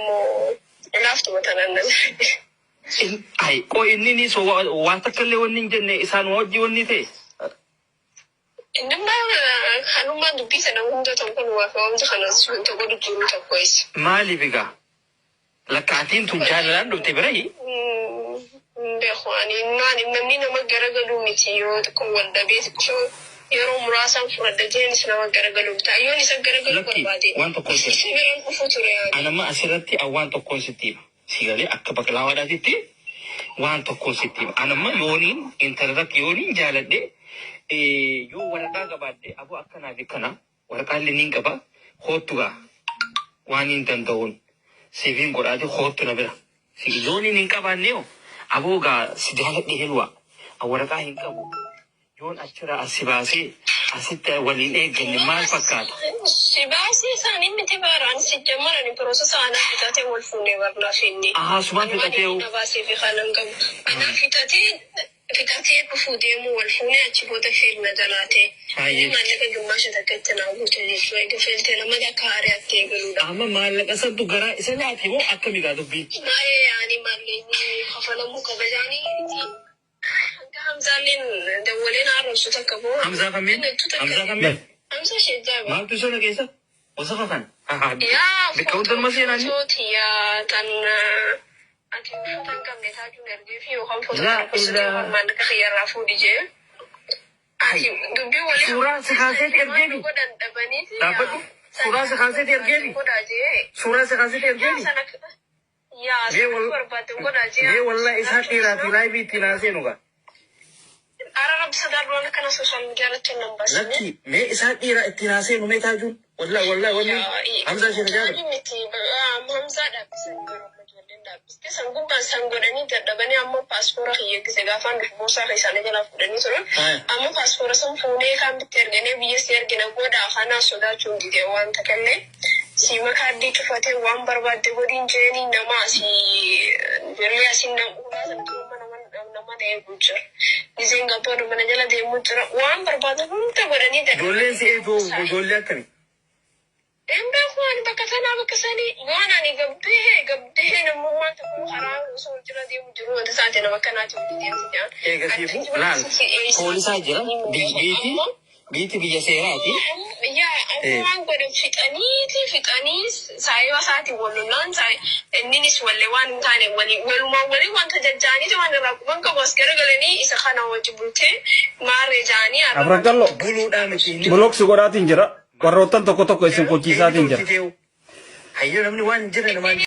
Mo laftu matanan. Ay, ko ini so wata kalle wonnin jenne isan wajji wonni te. Indumma hanuma dubbi sana hunda tonkon wa fa wanda kana sun to godu turu ta kois. Mali biga. Lakatin tun jalan do te brai. Be khwani nani namni na magaragalu mitiyo to kon wanda be cho yaro murasan furada jenis na magaragalu ta yoni sa garagalu barbade. Wanto konsi. Ana ma asirati awanto konsitiva. Sigale akka baklawa datiti wanto konsitiva. Ana ma yoni internet yoni jalade yo waraka gabadde abu akkana bikana waraka linin gaba hotuga wani dandawon saving gorade hotu na bira. Si yoni nin kabaneo abu ga sijalade helwa awaraka hinkabu yon achira asibasi asitta walin egni mal fakkat sibasi sani mitibaran sijamara ni processa ana fitate wal funne warna finni suma fitate basi fi khalangam ana fitate kufude mu wal funne achibota fil madalate ni malaka gumasha takatana gutene so ega filte na mada kare atte galuda amma malaka sabdu gara isana atibo akami ga dubbi maye yani malini khafala mu kabajani Hamzalin dawalin arus takabo Hamza kamin Hamza shejaba ma tu sona kesa wasafan ya bikaudan masina ni ya tan ati futan kam ne ta junar je fi o kan foto ila man ka khiyar rafu dije ati dubi wali sura se khase terjeni godan dabani dapat sura se khase terjeni sura se khase terjeni ya ye wallahi isa tira tilai bi tira se nuga Arab sadar ron kana social media la tunan bas laki me isa tira tira se no me tajun wallahi wani Hamza shi da Hamza da bisan garo majallin da biske san gumban san godani da dabani amma passport ya gise gafan da bosa kai sanin jala fudani so amma passport san fune kan bitter gane biye siyar gina goda hana so da tun dige wan takalle si makadi tufate wan barbade godin jeni na ma si jeriya sin nan ura san to mana nama da ya gujar dizenga podo mana jala da mutura wan barbade hunta godani da dole sai to dole kan Embe khwan bakatana bakasani wana ni gabde na mumma ta ko haram so jira di mujuru wanda sate na bakana ta di e ga sifu lan polisa jira biti biya serati ya amman godo fitani sai wasati wallon sai ennis walle wan tane wali wanta jajjani to wanda rakuban ka baskare galani isa khana wajibute mare jani abrakallo bulu da miki bulok sugorati jira Warrotan toko-toko isin kuncisatin jira. Hayo namni wan jira naman